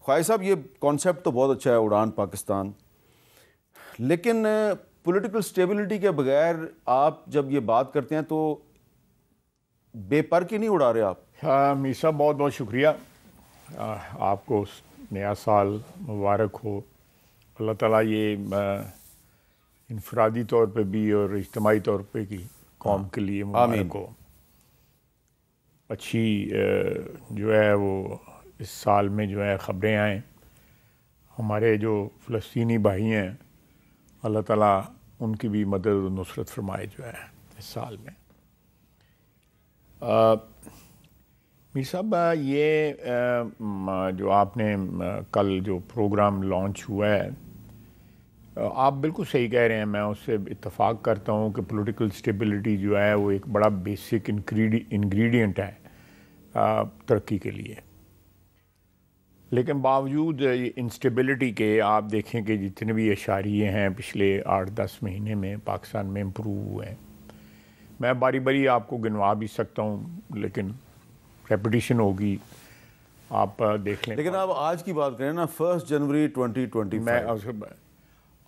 خواجہ صاحب یہ کانسیپٹ تو بہت اچھا ہے اڑان پاکستان، لیکن پولیٹیکل سٹیبلٹی کے بغیر آپ جب یہ بات کرتے ہیں تو بے پر کی نہیں اڑا رہے آپ؟ میر صاحب بہت بہت شکریہ. آپ کو نیا سال مبارک ہو. اللہ تعالیٰ یہ انفرادی طور پہ بھی اور اجتماعی طور پہ کی قوم کے لیے مبارک ہو. اچھی جو ہے وہ اس سال میں جو ہے خبریں آئیں. ہمارے جو فلسطینی بھائی ہیں اللہ تعالیٰ ان کی بھی مدد و نصرت فرمائے جو ہے اس سال میں. میر صاحب یہ جو آپ نے کل جو پروگرام لانچ ہوا ہے آپ بالکل صحیح کہہ رہے ہیں. میں اس سے اتفاق کرتا ہوں کہ پولیٹیکل سٹیبلٹی جو ہے وہ ایک بڑا بیسک انگریڈینٹ ہے ترقی کے لیے. لیکن باوجود انسٹیبلٹی کے آپ دیکھیں کہ جتنے بھی اشاریے ہیں پچھلے 8-10 مہینے میں پاکستان میں امپروو ہوئے ہیں. میں باری باری آپ کو گنوا بھی سکتا ہوں لیکن ریپیٹیشن ہوگی، آپ دیکھ لیں. لیکن آپ آج کی بات کریں نا 1 جنوری 2025 میں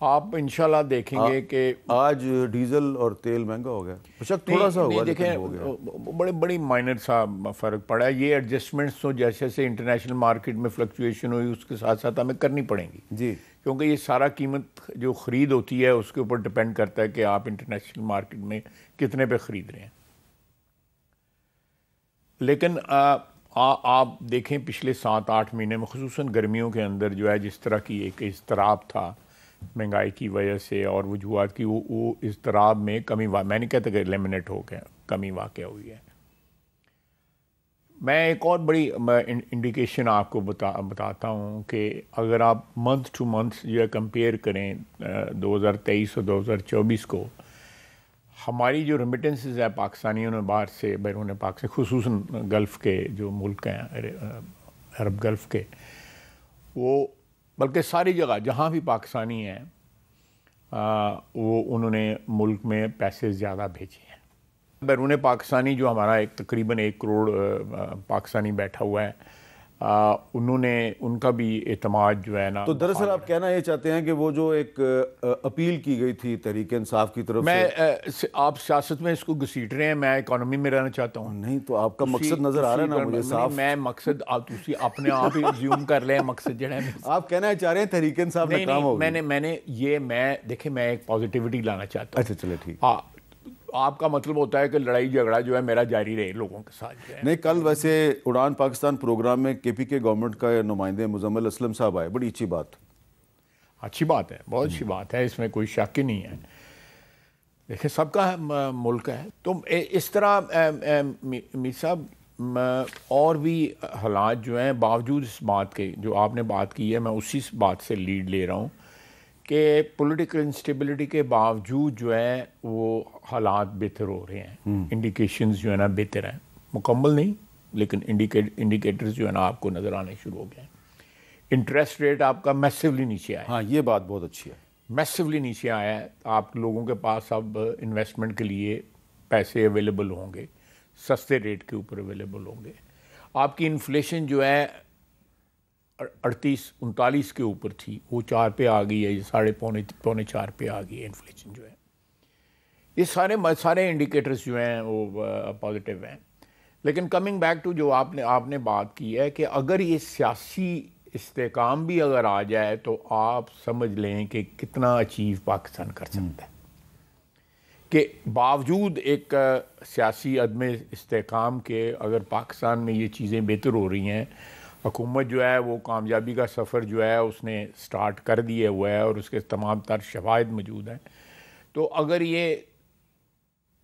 آپ انشاءاللہ دیکھیں گے کہ آج ڈیزل اور تیل مہنگا ہو گیا. بشک تھوڑا سا ہوا لیکن ہو گیا. بڑی مائنر سا فرق پڑا ہے. یہ ایڈجسٹمنٹس تو جیسے انٹرنیشنل مارکیٹ میں فلکچویشن ہوئی اس کے ساتھ ساتھ ہمیں کرنی پڑیں گی جی، کیونکہ یہ سارا قیمت جو خرید ہوتی ہے اس کے اوپر ڈپینڈ کرتا ہے کہ آپ انٹرنیشنل مارکیٹ میں کتنے پہ خرید رہے ہیں. لیکن آپ دیکھیں پچھلے 7-8 مہینے میں خصوصاً گرمیوں کے اندر جو ہے جس طرح کی ایک اضطراب تھا مہنگائی کی وجہ سے اور وجوہات کی، وہ اضطراب میں کمی میں نہیں کہتا کہ ایلیمنیٹ ہو گیا، کمی واقع ہوئی ہے. میں ایک اور بڑی انڈیکیشن آپ کو بتاتا ہوں کہ اگر آپ منتھ ٹو منتھ جو ہے کمپیئر کریں 2023 اور 2024 کو، ہماری جو ریمیٹنسز ہے پاکستانیوں نے باہر سے بیرون پاکستان خصوصاً گلف کے جو ملک ہیں عرب گلف کے، وہ بلکہ ساری جگہ جہاں بھی پاکستانی ہیں وہ انہوں نے ملک میں پیسے زیادہ بھیجے ہیں. بیرون پاکستانی جو ہمارا ایک تقریباً 1 کروڑ پاکستانی بیٹھا ہوا ہے انہوں نے ان کا بھی اعتماد جو ہے نا. تو دراصل آپ کہنا یہ چاہتے ہیں کہ وہ جو ایک اپیل کی گئی تھی تحریک انصاف کی طرف سے، آپ سیاست میں اس کو گھسیٹ رہے ہیں، میں اکانومی میں رہنا چاہتا ہوں. نہیں تو آپ کا مقصد نظر آ رہا ہے نا مجھے صاف. میں مقصد آپ اپنے آپ ہی زیوم کر لیں مقصد جو ہے آپ کہنا چاہ رہے ہیں تحریک انصاف میں کام ہوگا. میں دیکھیں میں ایک پازیٹیوٹی لانا چاہتا ہوں. اچھا چلے ٹھیک. آپ کا مطلب ہوتا ہے کہ لڑائی جھگڑا جو ہے میرا جاری رہے لوگوں کے ساتھ جو ہے. نہیں، کل ویسے اڑان پاکستان پروگرام میں کے پی کے گورنمنٹ کا نمائندے مزمل اسلم صاحب آئے، بڑی اچھی بات. اچھی بات ہے، بہت اچھی بات ہے، اس میں کوئی شک ہی نہیں ہے. دیکھیں سب کا ملک ہے تو اس طرح میر صاحب اور بھی حالات جو ہیں باوجود اس بات کے جو آپ نے بات کی ہے، میں اسی بات سے لیڈ لے رہا ہوں کہ پولیٹیکل انسٹیبلٹی کے باوجود جو ہے وہ حالات بہتر ہو رہے ہیں. انڈیکیشنز جو ہے نا بہتر ہیں، مکمل نہیں لیکن انڈیکیٹرز جو ہے نا آپ کو نظر آنے شروع ہو گئے ہیں. انٹرسٹ ریٹ آپ کا میسیولی نیچے آیا. ہاں یہ بات بہت اچھی ہے، میسیولی نیچے آیا ہے. آپ لوگوں کے پاس اب انویسٹمنٹ کے لیے پیسے اویلیبل ہوں گے، سستے ریٹ کے اوپر اویلیبل ہوں گے. آپ کی انفلیشن جو ہے 38-39 کے اوپر تھی، وہ 4 پہ آ گئی ہے، یہ 3.25-4 پہ آ گئی ہے انفلیشن جو ہے. یہ سارے انڈیکیٹرز جو ہیں وہ پازیٹیو ہیں. لیکن کمنگ بیک ٹو جو آپ نے بات کی ہے کہ اگر یہ سیاسی استحکام بھی اگر آ جائے تو آپ سمجھ لیں کہ کتنا اچیو پاکستان کر سکتا ہے. کہ باوجود ایک سیاسی عدم استحکام کے اگر پاکستان میں یہ چیزیں بہتر ہو رہی ہیں، حکومت جو ہے وہ کامیابی کا سفر جو ہے اس نے سٹارٹ کر دیا ہوا ہے اور اس کے تمام تر شواہد موجود ہیں. تو اگر یہ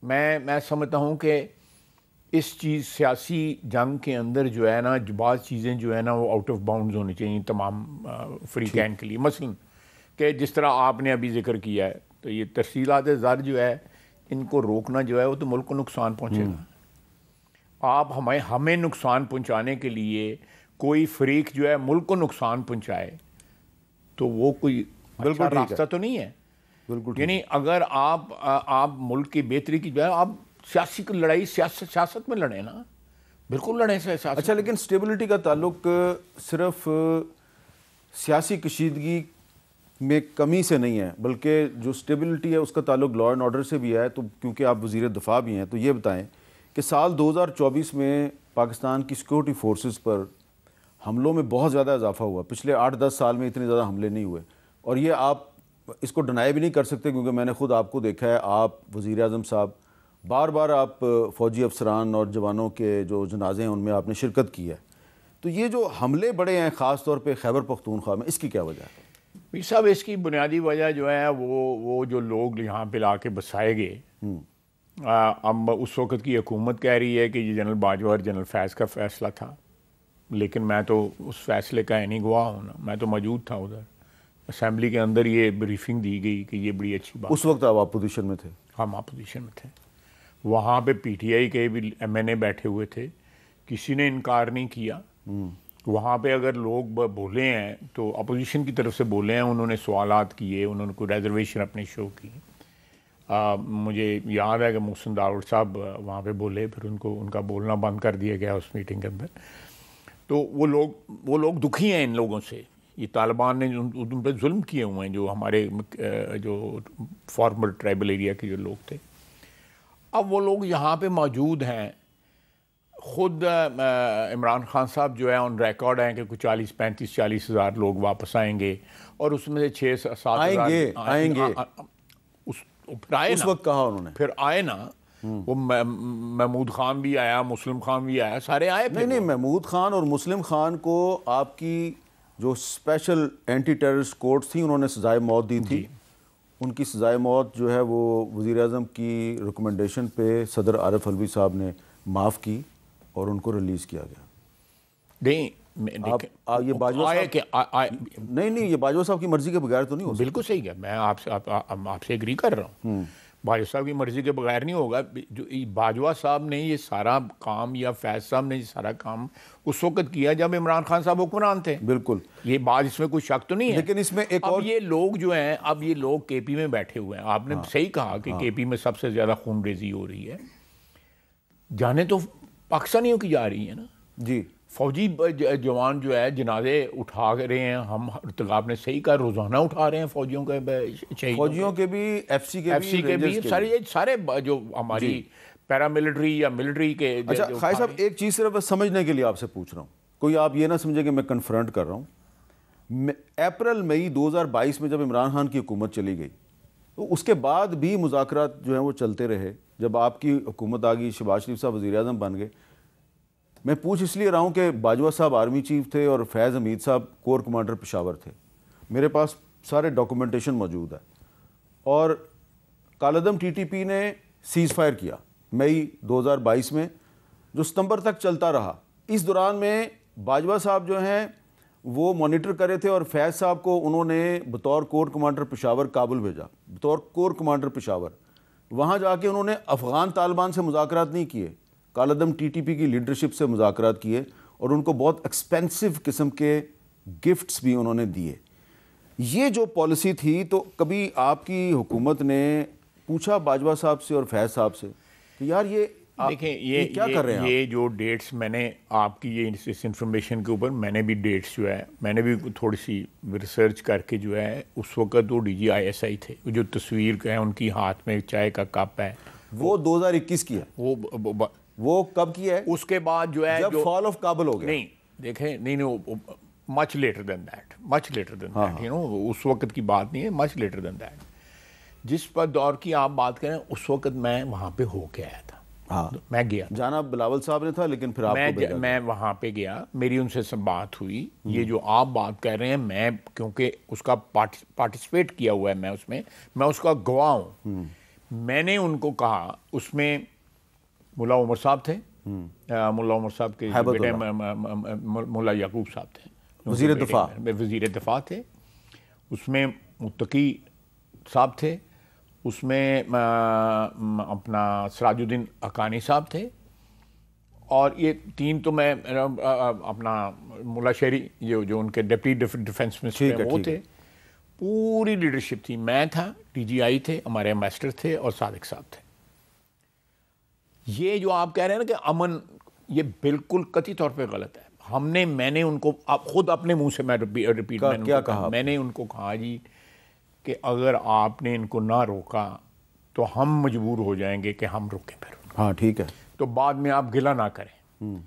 میں سمجھتا ہوں کہ اس چیز سیاسی جنگ کے اندر جو ہے نا بعض چیزیں جو ہے نا وہ آؤٹ آف باؤنڈز ہونی چاہیے تمام فریقین کے لیے. مثلا کہ جس طرح آپ نے ابھی ذکر کیا ہے تو یہ ترسیلات زر جو ہے ان کو روکنا جو ہے وہ تو ملک کو نقصان پہنچے گا. آپ ہمیں نقصان پہنچانے کے لیے کوئی فریق جو ہے ملک کو نقصان پہنچائے تو وہ کوئی اچھا راستہ تو نہیں ہے. یعنی اگر آپ ملک کی بہتری کی جو ہے آپ سیاسی لڑائی سیاست میں لڑیں نا، بالکل لڑیں سیاست. اچھا لیکن سٹیبلٹی کا تعلق صرف سیاسی کشیدگی میں کمی سے نہیں ہے بلکہ جو اسٹیبلٹی ہے اس کا تعلق لا اینڈ آرڈر سے بھی ہے. تو کیونکہ آپ وزیر دفاع بھی ہیں تو یہ بتائیں کہ سال 2024 میں پاکستان کی سیکورٹی فورسز پر حملوں میں بہت زیادہ اضافہ ہوا. پچھلے 8-10 سال میں اتنے زیادہ حملے نہیں ہوئے, اور یہ آپ اس کو ڈنائی بھی نہیں کر سکتے کیونکہ میں نے خود آپ کو دیکھا ہے. آپ وزیر اعظم صاحب بار بار آپ فوجی افسران اور جوانوں کے جو جنازے ہیں ان میں آپ نے شرکت کی ہے. تو یہ جو حملے بڑے ہیں خاص طور پہ خیبر پختونخوا میں, اس کی کیا وجہ ہے؟ میر صاحب اس کی بنیادی وجہ جو ہے وہ جو لوگ یہاں پہ لا کے بسائے گئے, اب اس وقت کی حکومت کہہ رہی ہے کہ یہ جنرل باجوہ اور جنرل فیض کا فیصلہ تھا, لیکن میں تو اس فیصلے کا نہیں گواہ ہوں نا, میں تو موجود تھا ادھر اسمبلی کے اندر. یہ بریفنگ دی گئی کہ یہ بڑی اچھی بات. اس وقت آپ اپوزیشن میں تھے؟ ہم اپوزیشن میں تھے. وہاں پہ پی ٹی آئی کے بھی ایم این اے بیٹھے ہوئے تھے, کسی نے انکار نہیں کیا. وہاں پہ اگر لوگ بولے ہیں تو اپوزیشن کی طرف سے بولے ہیں, انہوں نے سوالات کیے, انہوں نے کوئی ریزرویشن اپنے شو کی. مجھے یاد ہے کہ محسن داؤد صاحب وہاں پہ بولے, پھر ان کا بولنا بند کر دیا گیا اس میٹنگ کے اندر. تو وہ لوگ دکھی ہیں ان لوگوں سے. یہ طالبان نے ان پہ ظلم کیے ہوئے ہیں, جو ہمارے جو فارمر ٹرائبل ایریا کے جو لوگ تھے. اب وہ لوگ یہاں پہ موجود ہیں. خود عمران خان صاحب جو ہے آن ریکارڈ ہیں کہ کچھ 40 ہزار لوگ واپس آئیں گے, اور اس میں سے 6-7 آئیں گے. پھر آئے اس وقت کہا انہوں نے, پھر آئے نا. وہ محمود خان بھی آیا, مسلم خان بھی آیا, سارے آئے. نہیں, محمود خان اور مسلم خان کو آپ کی جو اسپیشل اینٹی ٹیررسٹ کورٹس تھیں انہوں نے سزائے موت دی تھی. ان کی سزائے موت جو ہے وہ وزیر اعظم کی ریکمنڈیشن پہ صدر عارف الوی صاحب نے معاف کی اور ان کو ریلیز کیا گیا. نہیں, یہ باجوہ صاحب نہیں, یہ باجوہ صاحب کی مرضی کے بغیر تو نہیں ہو سکتا. بالکل صحیح ہے, میں آپ سے ایگری کر رہا ہوں. باجوہ صاحب کی مرضی کے بغیر نہیں ہوگا. جو باجوہ صاحب نے یہ سارا کام, یا فیض صاحب نے یہ سارا کام اس وقت کیا جب عمران خان صاحب حکمران تھے. بالکل, یہ بات اس میں کوئی شک تو نہیں ہے. لیکن اس میں ایک اب اور یہ لوگ جو ہیں, اب یہ لوگ کے پی میں بیٹھے ہوئے ہیں. آپ نے صحیح کہا کہ کے پی میں سب سے زیادہ خون ریزی ہو رہی ہے. جانے تو پاکستانیوں کی جا رہی ہیں نا جی. فوجی جوان جو ہے جنازے اٹھا رہے ہیں. ہم ارتقاب نے صحیح کہا, روزانہ اٹھا رہے ہیں فوجیوں کے, فوجیوں کے بھی, ایف سی کے بھی, سارے جو ہماری پیراملٹری یا ملٹری کے. اچھا خواجہ صاحب, ایک چیز صرف سمجھنے کے لیے آپ سے پوچھ رہا ہوں, کوئی آپ یہ نہ سمجھے کہ میں کنفرنٹ کر رہا ہوں. اپریل مئی 2022 میں جب عمران خان کی حکومت چلی گئی تو اس کے بعد بھی مذاکرات جو ہیں وہ چلتے رہے. جب آپ کی حکومت آ گئی, شہباز شریف صاحب وزیر اعظم بن گئے. میں پوچھ اس لیے رہا ہوں کہ باجوہ صاحب آرمی چیف تھے اور فیض حمید صاحب کور کمانڈر پشاور تھے. میرے پاس سارے ڈاکومنٹیشن موجود ہے. اور کالعدم ٹی ٹی پی نے سیز فائر کیا مئی 2022 میں, جو ستمبر تک چلتا رہا. اس دوران میں باجوہ صاحب جو ہیں وہ مانیٹر کر رہے تھے, اور فیض صاحب کو انہوں نے بطور کور کمانڈر پشاور کابل بھیجا, بطور کور کمانڈر پشاور. وہاں جا کے انہوں نے افغان طالبان سے مذاکرات نہیں کیے, کالعدم ٹی ٹی پی کی لیڈرشپ سے مذاکرات کیے, اور ان کو بہت ایکسپینسو قسم کے گفٹس بھی انہوں نے دیے. یہ جو پالیسی تھی, تو کبھی آپ کی حکومت نے پوچھا باجوہ صاحب سے اور فیض صاحب سے کہ یار یہ دیکھیں یہ کیا کر رہے ہیں؟ یہ جو ڈیٹس میں نے آپ کی یہ اس انفارمیشن کے اوپر میں نے بھی ڈیٹس جو ہے میں نے بھی تھوڑی سی ریسرچ کر کے جو ہے, اس وقت وہ D G I S I تھے, جو تصویر ہے ان کی ہاتھ میں چائے کا کپ ہے, وہ 2021 کی ہے. وہ کب کی ہے؟ اس کے بعد جو ہے جب فال آف کابل ہو گیا. نہیں دیکھیں, نہیں much later than that, much later than that, اس وقت کی بات نہیں ہے, مچ لیٹر دین دیٹ. جس پر دور کی آپ بات کریں, اس وقت میں وہاں پہ ہو کے آیا تھا. میں گیا, جانا بلاول صاحب نے تھا, لیکن پھر آپ میں وہاں پہ گیا, میری ان سے بات ہوئی. یہ جو آپ بات کر رہے ہیں, میں کیونکہ اس کا پارٹیسپیٹ کیا ہوا ہے, میں اس کا گواہ ہوں. میں نے ان کو کہا, اس میں ملا عمر صاحب تھے, ملا عمر صاحب کے بیٹے ملا یعقوب صاحب تھے, وزیر دفاع تھے. اس میں متقی صاحب تھے, اس میں اپنا سراج الدین حقانی صاحب تھے, اور یہ تین تو میں اپنا ملا شہری جو ان کے ڈپٹی ڈیفنس منسٹر وہ تھے. پوری لیڈرشپ تھی, میں تھا, ڈی جی آئی تھے, ہمارے ایمبیسڈر تھے, اور صادق صاحب تھے. یہ جو آپ کہہ رہے ہیں نا کہ امن, یہ بالکل قطعی طور پہ غلط ہے. میں نے ان کو خود اپنے منہ سے میں ریپیٹ میں نے ان کو کہا جی کہ اگر آپ نے ان کو نہ روکا تو ہم مجبور ہو جائیں گے کہ ہم روکیں پھر. ہاں ٹھیک ہے. تو بعد میں آپ گلہ نہ کریں.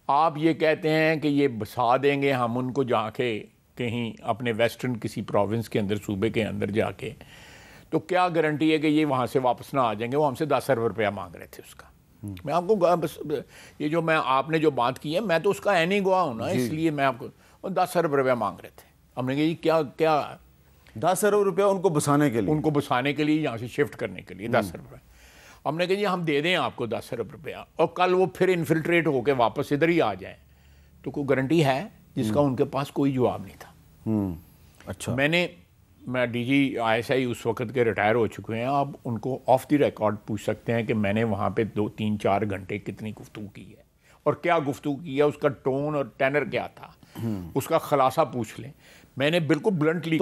آپ یہ کہتے ہیں کہ یہ بسا دیں گے ہم ان کو جا کے کہیں اپنے ویسٹرن کسی پروونس کے اندر صوبے کے اندر جا کے, تو کیا گارنٹی ہے کہ یہ وہاں سے واپس نہ آ جائیں گے. وہ ہم سے 10 ارب روپیہ مانگ رہے تھے اس کا. میں آپ کو بس یہ جو آپ نے جو بات کی ہے میں تو اس کا عینی گواہ ہوں نا, اس لیے میں آپ کو 10 ارب روپیہ مانگ رہے تھے. ہم نے کہا جی کیا 10 ارب روپیہ ان کو بسانے کے لیے یہاں سے شفٹ کرنے کے لیے 10 ارب روپیہ. ہم نے کہا جی ہم دے دیں آپ کو 10 ارب روپیہ, اور کل وہ پھر انفلٹریٹ ہو کے واپس ادھر ہی آ جائیں, تو کوئی گارنٹی ہے؟ جس کا ان کے پاس کوئی جواب نہیں تھا. اچھا. میں ڈی جی ISI اس وقت کے ریٹائر ہو چکے ہیں. آپ ان کو آف دی ریکارڈ پوچھ سکتے ہیں کہ میں نے وہاں پہ 2-3-4 گھنٹے کتنی گفتگو کی ہے اور کیا گفتگو کی ہے, اس کا ٹون اور ٹینر کیا تھا, اس کا خلاصہ پوچھ لیں. میں نے بالکل بلنٹلی